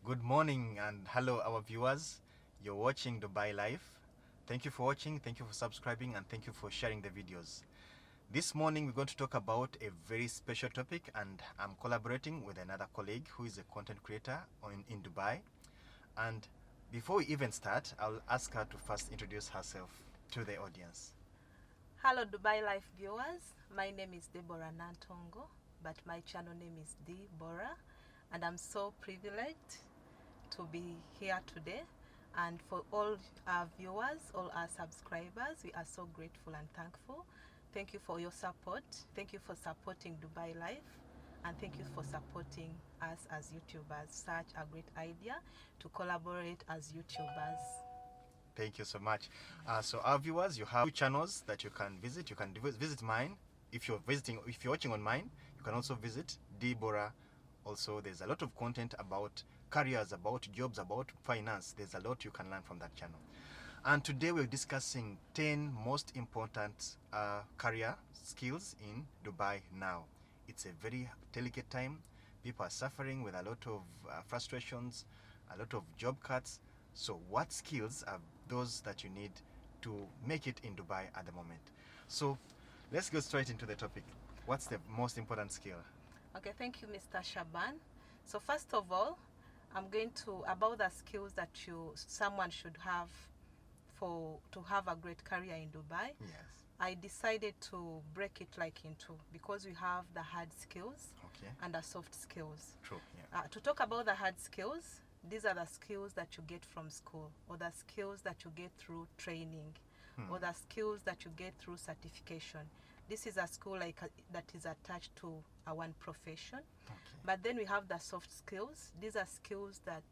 Good morning and hello, our viewers. You're watching Dubai Life. Thank you for watching, thank you for subscribing, and thank you for sharing the videos. This morning, we're going to talk about a very special topic, and I'm collaborating with another colleague who is a content creator in Dubai. And before we even start, I'll ask her to first introduce herself to the audience. Hello Dubai Life viewers, my name is Deborah Nantongo, but my channel name is Deborah, and I'm so privileged to be here today. And for all our viewers, all our subscribers, we are so grateful and thankful. Thank you for your support. Thank you for supporting Dubai Life, and thank you for supporting us as YouTubers. Such a great idea to collaborate as YouTubers. Thank you so much. So our viewers, you have two channels that you can visit. You can visit mine. If you're watching on mine, you can also visit Deborah. Also, there's a lot of content about careers, about jobs, about finance. There's a lot you can learn from that channel. And today we're discussing 10 most important career skills in Dubai now. It's a very delicate time. People are suffering with a lot of frustrations, a lot of job cuts. So what skills are those that you need to make it in Dubai at the moment? So let's go straight into the topic. What's the most important skill? Okay, thank you, Mr. Shaban. So first of all, I'm going to about the skills that someone should have to have a great career in Dubai. Yes. I decided to break it like into, because we have the hard skills and the soft skills. True. Yeah. To talk about the hard skills, these are the skills that you get from school, or the skills that you get through training, or the skills that you get through certification. This is a school that is attached to one profession. But then we have the soft skills. These are skills that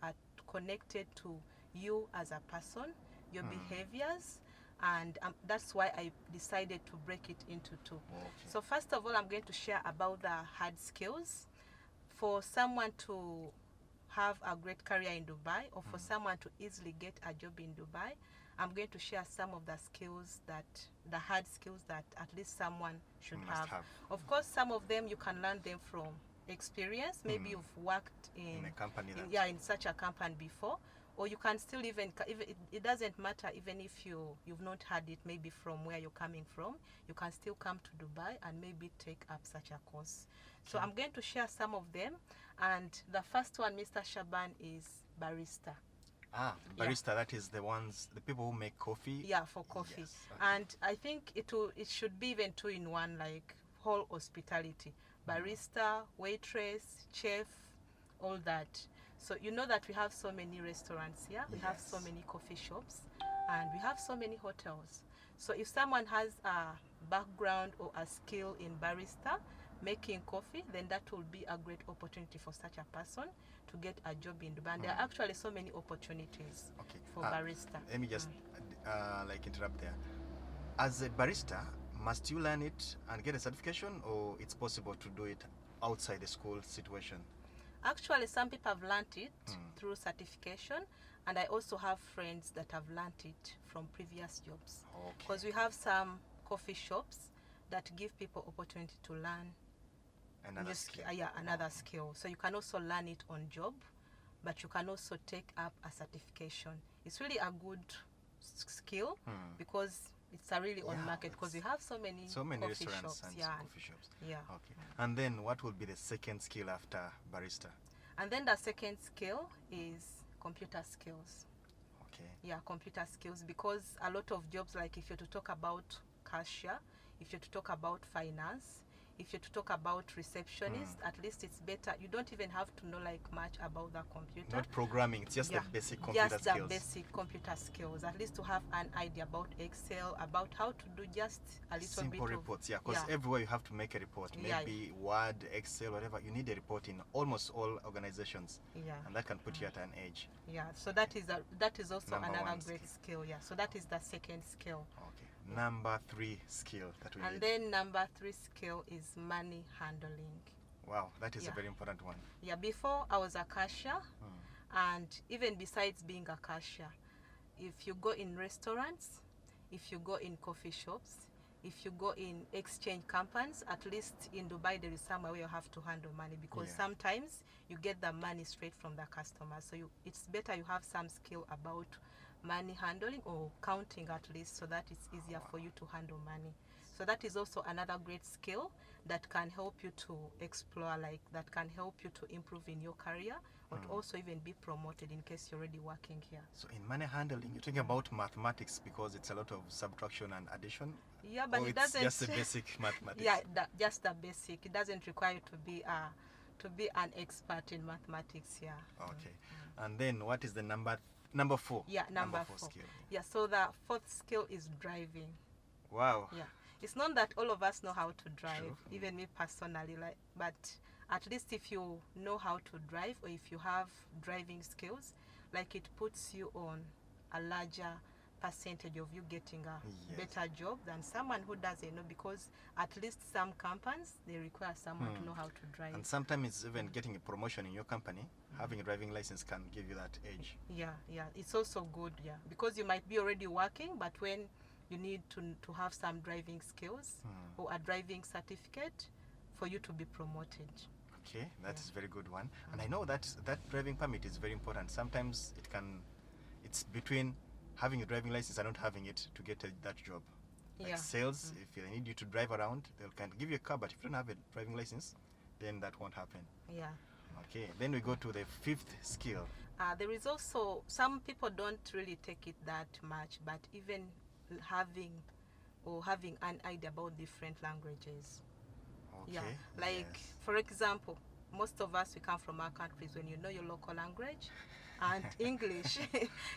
are connected to you as a person, your behaviors, and that's why I decided to break it into two. So first of all, I'm going to share about the hard skills. For someone to have a great career in Dubai, or for someone to easily get a job in Dubai, I'm going to share some of the skills the hard skills that at least someone should have. Of course, some of them you can learn them from experience. Maybe you've worked in a company in such a company before, or you can still even it doesn't matter even if you've not had it maybe from where you're coming from. You can still come to Dubai and maybe take up such a course. So I'm going to share some of them, and the first one, Mr. Shaban, is barista. Barista, that is the people who make coffee. Yeah, for coffee. Yes, and I think it should be even two in one, like whole hospitality. Barista, waitress, chef, all that. So you know that we have so many restaurants here, we have so many coffee shops, and we have so many hotels. So if someone has a background or a skill in barista, making coffee, then that will be a great opportunity for such a person to get a job in Dubai. And there are actually so many opportunities for barista. Let me just interrupt there. As a barista, must you learn it and get a certification, or it's possible to do it outside the school situation? Actually, some people have learned it through certification, and I also have friends that have learned it from previous jobs. Because we have some coffee shops that give people opportunity to learn another skill. Another skill. So you can also learn it on job, but you can also take up a certification. It's really a good skill because it's a really on market, because we have so many coffee restaurants shops. And coffee shops. Yeah. Okay. And then what will be the second skill after barista? And then the second skill is computer skills. Okay. Yeah, computer skills, because a lot of jobs, like if you're to talk about cashier, if you're to talk about finance, if you're to talk about receptionist, at least it's better. You don't even have to know like much about the computer. Not programming, it's just the basic computer skills. Just the basic computer skills. At least to have an idea about Excel, about how to do just a little simple bit reports. Because everywhere you have to make a report. Maybe Word, Excel, whatever. You need a report in almost all organizations. Yeah. And that can put you at an edge. Yeah. So that is also another great skill. Yeah. So that is the second skill. Okay. Number 3 skill that we need. And then number 3 skill is money handling. Wow, that is a very important one. Yeah, before I was a cashier, and even besides being a cashier, if you go in restaurants, if you go in coffee shops, if you go in exchange companies, at least in Dubai there is somewhere where you have to handle money, because Yeah. sometimes you get the money straight from the customer. So it's better you have some skill about money handling or counting at least, so that it's easier for you to handle money. So that is also another great skill that can help you to explore, like that can help you to improve in your career, or to also even be promoted in case you're already working here. So in money handling, you're talking about mathematics because it's a lot of subtraction and addition. Yeah, but or it it's doesn't. just the basic mathematics. Yeah, just the basic. It doesn't require you to be an expert in mathematics. Yeah. Okay. And then what is the number 4? Yeah, number four. skill. Yeah, so the fourth skill is driving. Wow. Yeah, it's not that all of us know how to drive, True. even me personally. Like, but at least if you know how to drive, or if you have driving skills, like it puts you on a larger percentage of you getting a Yes. better job than someone who doesn't know, because at least some companies they require someone to know how to drive. And sometimes even getting a promotion in your company, having a driving license can give you that edge. Yeah, it's also good. Yeah, because you might be already working, but when you need to have some driving skills or a driving certificate for you to be promoted. Okay, that is very good one. And I know that driving permit is very important. Sometimes it's between having a driving license and not having it to get that job. Like Yeah. sales, if they need you to drive around, they can give you a car, but if you don't have a driving license, then that won't happen. Yeah. Okay, then we go to the 5th skill. There is also, some people don't really take it that much, but even having an idea about different languages. Okay. Yeah, like yes. for example, most of us, we come from our countries. When you know your local language and English,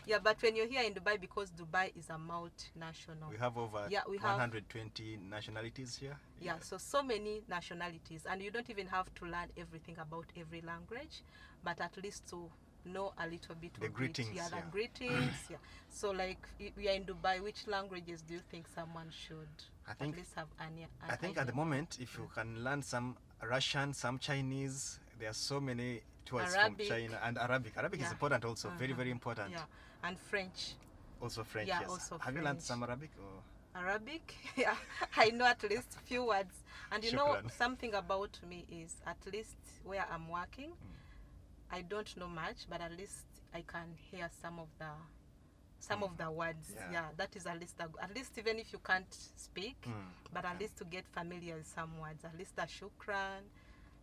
yeah, but when you're here in Dubai, because Dubai is a multinational, We have over we have 120 nationalities here. yeah, so many nationalities, and you don't even have to learn everything about every language, but at least to know a little bit The of greetings, it. Yeah, the yeah. greetings. Yeah. So like we are in Dubai, which languages do you think someone should I think- at least have an I think at the idea? moment, if you can learn some Russian, some Chinese, there are so many tours Arabic. from China, and Arabic. Arabic is Yeah. important also, very, very important. Yeah, and French. Also French, Yeah, yes. also Have you learned French. some Arabic? Or? Arabic, yeah, I know at least few words. And you know, Shukran. something about me is, at least where I'm working, I don't know much, but at least I can hear some of the words. Yeah. Yeah, that is at least even if you can't speak, but at okay. least to get familiar with some words, at least the shukran.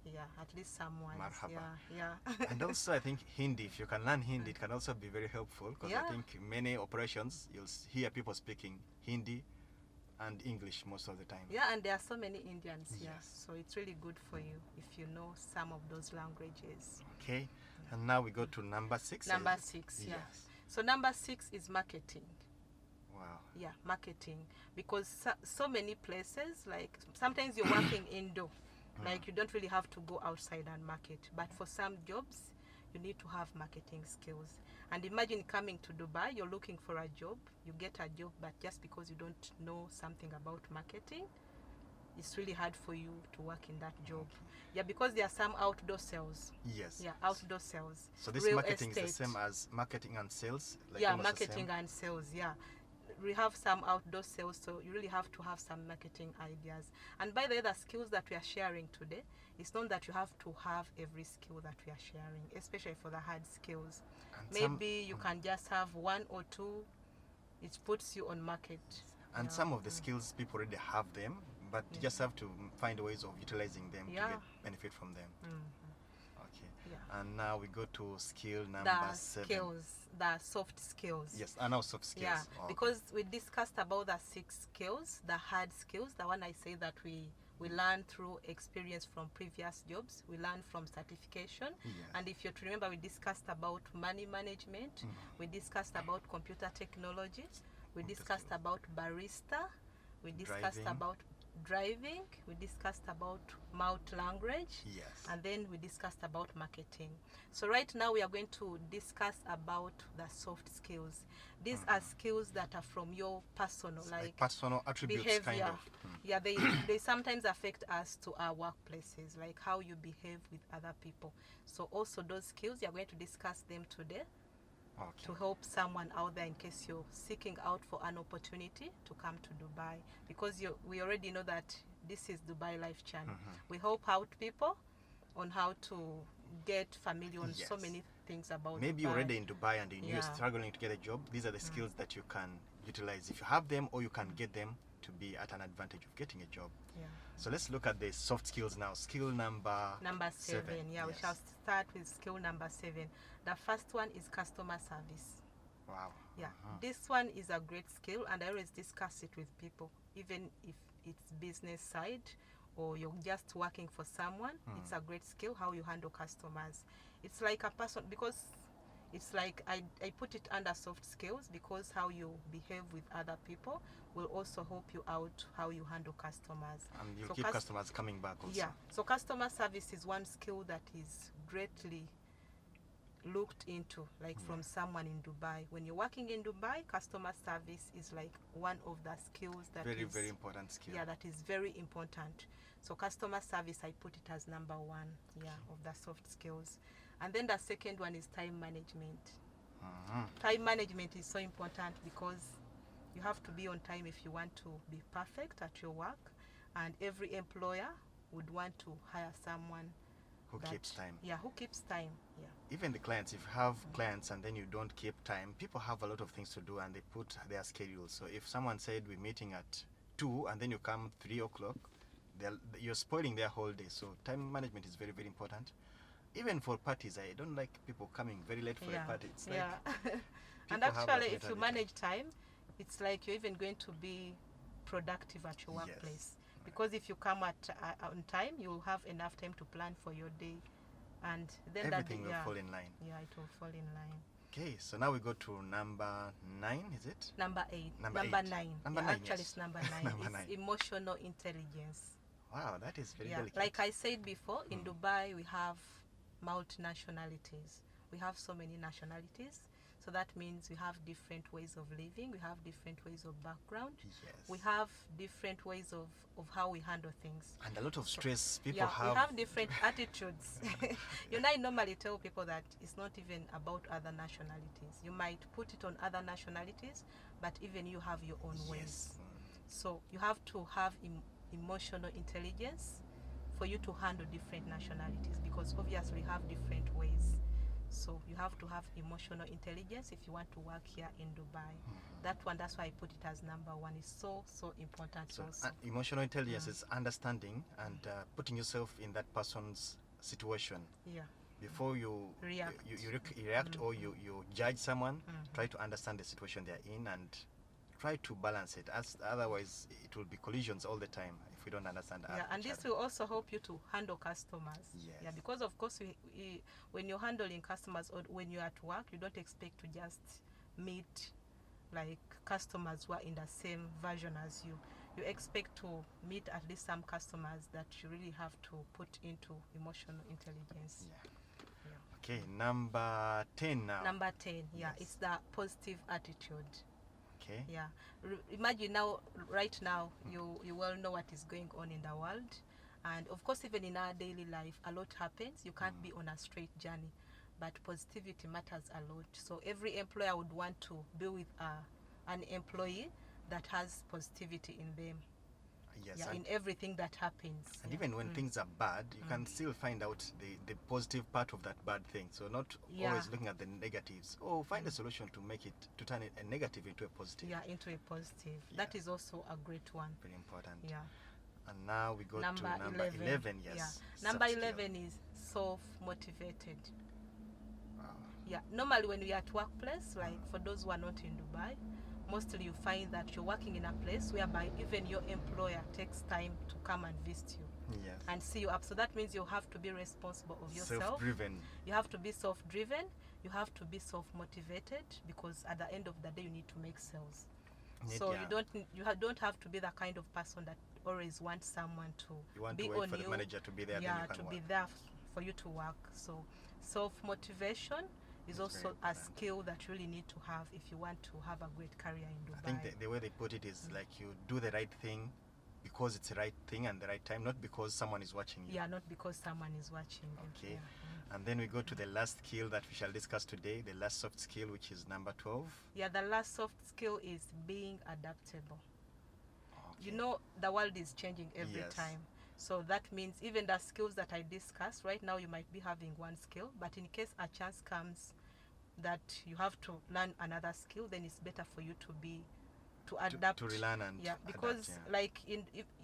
Yeah, at least some words. Marhaba. Yeah. And also, I think Hindi, if you can learn Hindi, it can also be very helpful, because Yeah. I think many operations, you'll hear people speaking Hindi and English most of the time. Yeah, and there are so many Indians here, Yes. so it's really good for you if you know some of those languages. Okay, and now we go to number 6. Number 6, yeah. Yes. So number 6 is marketing. Wow. Yeah, marketing, because so many places, like sometimes you're working indoor, like you don't really have to go outside and market, but for some jobs you need to have marketing skills. And imagine coming to Dubai, you're looking for a job, you get a job, but just because you don't know something about marketing, it's really hard for you to work in that job. Yeah, because there are some outdoor sales. Yes. Yeah, outdoor sales. So this Real marketing is estate. the same as marketing and sales? Like Yeah, almost the marketing same? and sales. Yeah, we have some outdoor sales, so you really have to have some marketing ideas. And by the way, the skills that we are sharing today, it's not that you have to have every skill that we are sharing, especially for the hard skills. And some- Maybe you can just have one or two. It puts you on market. And Yeah. some of the skills, people already have them, but you just have to find ways of utilizing them Yeah. to get benefit from them. Okay. Yeah. And now we go to skill number The 7. skills, the soft skills. Yes, and now soft skills. Yeah, Okay. because we discussed about the 6 skills, the hard skills, the one I say that we learn through experience from previous jobs, we learn from certification. Yes. And if you remember, we discussed about money management, we discussed about computer technology, we discussed about barista, we discussed Driving. about driving, we discussed about multi language, Yes. and then we discussed about marketing. So right now we are going to discuss about the soft skills. These are skills that are from your personal, like personal attributes, behavior. kind of. Yeah, they sometimes affect us to our workplaces, like how you behave with other people. So also those skills, you are going to discuss them today. Okay. to help someone out there in case you're seeking out for an opportunity to come to Dubai, because we already know that this is Dubai Life Channel. We help out people on how to get familiar on so Yes. many things about Maybe Dubai. you're already in Dubai and you're Yeah. struggling to get a job. These are the skills that you can utilize if you have them, or you can get them to be at an advantage of getting a job. Yeah. So let's look at the soft skills now. Skill number Seven. Yeah, we Yes. shall start with skill number 7. The first one is customer service. Wow. Yeah, this one is a great skill, and I always discuss it with people, even if it's business side or you're just working for someone. It's a great skill how you handle customers. It's like a person, because it's like I put it under soft skills, because how you behave with other people will also help you out how you handle customers. And you'll So keep customers coming back also. Yeah, so customer service is one skill that is greatly looked into, like from someone in Dubai. When you're working in Dubai, customer service is like one of the skills that Very, is, very important skill. yeah, that is very important. So customer service, I put it as number 1, yeah, of the soft skills. And then the second one is time management. Time management is so important, because you have to be on time if you want to be perfect at your work, and every employer would want to hire someone Who keeps time. Yeah, who keeps time. Yeah. Even the clients, if you have clients and then you don't keep time, people have a lot of things to do and they put their schedule. So if someone said we're meeting at 2 and then you come 3 o'clock, you're spoiling their whole day. So time management is very, very important. Even for parties, I don't like people coming very late for a party. It's like and people have actually, that if you mentality. manage time, it's like you're even going to be productive at your workplace. Because if you come at on time, you'll have enough time to plan for your day, and then Everything will fall in line. Yeah, it will fall in line. Okay, so now we go to number 9, is it? Number 8. Number 9. Number Yeah, 9, actually, yes. it's number 9. Number It's 9. emotional intelligence. Wow, that is very Yeah, delicate. like I said before, in Dubai we have multinationalities. We have so many nationalities. So that means we have different ways of living. We have different ways of background. Yes. We have different ways of how we handle things. And a lot of stress people Yeah, have. we have different attitudes. You know, I normally tell people that it's not even about other nationalities. You might put it on other nationalities, but even you have your own ways. Yes. So you have to have emotional intelligence for you to handle different nationalities, because obviously we have different ways. So you have to have emotional intelligence if you want to work here in Dubai. That's why I put it as number 1. It's so important. So also. emotional intelligence is understanding and putting yourself in that person's situation. Yeah. Before you React. you react or you judge someone, try to understand the situation they're in and try to balance it. Otherwise, it will be collisions all the time if we don't understand. Yeah, and this will also help you to handle customers. Yes. Yeah, because of course, when you're handling customers or when you're at work, you don't expect to just meet like customers who are in the same version as you. You expect to meet at least some customers that you really have to put into emotional intelligence. Yeah. Okay, number 10 now. Number 10, yeah, Yes. it's the positive attitude. Okay. Yeah, imagine now, right now, you well know what is going on in the world, and of course, even in our daily life, a lot happens. You can't be on a straight journey, but positivity matters a lot. So every employer would want to be with an employee that has positivity in them. Yes. Yeah, and, in everything that happens. and Yeah. even when things are bad, you can still find out the positive part of that bad thing. So not always looking at the negatives. Or find a solution to make it, to turn a negative into a positive. Yeah, into a positive. Yeah. That is also a great one. Very important. Yeah. And now we go to number 11. Yes. Yeah. Number Soft skill. 11 is self-motivated. Wow. Yeah, normally when you're at workplace, like for those who are not in Dubai, mostly you find that you're working in a place whereby even your employer takes time to come and visit you Yes. and see you up. So that means you have to be responsible of yourself. Self-driven. You have to be self-driven. You have to be self-motivated, because at the end of the day, you need to make sales. So you don't have to be the kind of person that always wants someone to You want be to wait on for you. the manager to be there, Yeah, then you can to work. be there for you to work. So self-motivation is That's very also a important. skill that you really need to have if you want to have a great career in Dubai. I think the way they put it is like you do the right thing because it's the right thing and the right time, not because someone is watching you. Yeah, not because someone is watching you. Okay. Yeah. And then we go to the last skill that we shall discuss today, the last soft skill, which is number 12. Yeah, the last soft skill is being adaptable. Okay. You know, the world is changing every Yes. time. So that means even the skills that I discussed, right now you might be having one skill, but in case a chance comes that you have to learn another skill, then it's better for you to adapt. To relearn and yeah, because adapt, like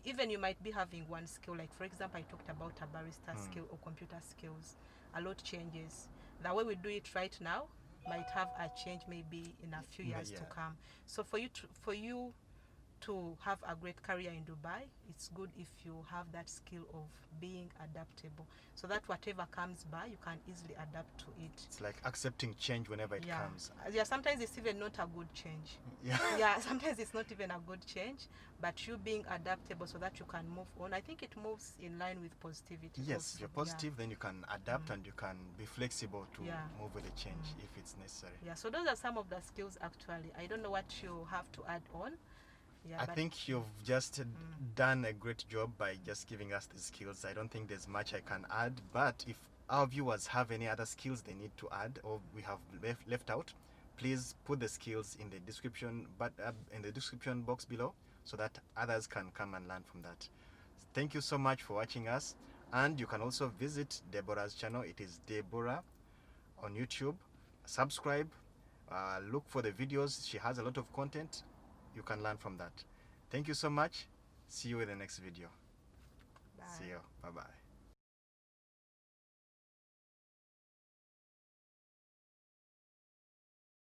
even you might be having one skill, like for example I talked about a barista skill or computer skills. A lot changes. The way we do it right now might have a change maybe in a few years to come. So for you to have a great career in Dubai, it's good if you have that skill of being adaptable, so that whatever comes by, you can easily adapt to it. It's like accepting change whenever it comes. Yeah, sometimes it's even not a good change. Yeah, sometimes it's not even a good change, but you being adaptable so that you can move on. I think it moves in line with positivity. Yes, also. you're positive, then you can adapt and you can be flexible to move with the change if it's necessary. Yeah, so those are some of the skills actually. I don't know what you have to add on. Yeah, I think you've just done a great job by just giving us the skills. I don't think there's much I can add, but if our viewers have any other skills they need to add or we have left out, please put the skills in the description, in the description box below, so that others can come and learn from that. Thank you so much for watching us, and you can also visit Deborah's channel. It is Deborah on YouTube. Subscribe, look for the videos. She has a lot of content. You can learn from that. Thank you so much. See you in the next video. Bye. See you. Bye-bye.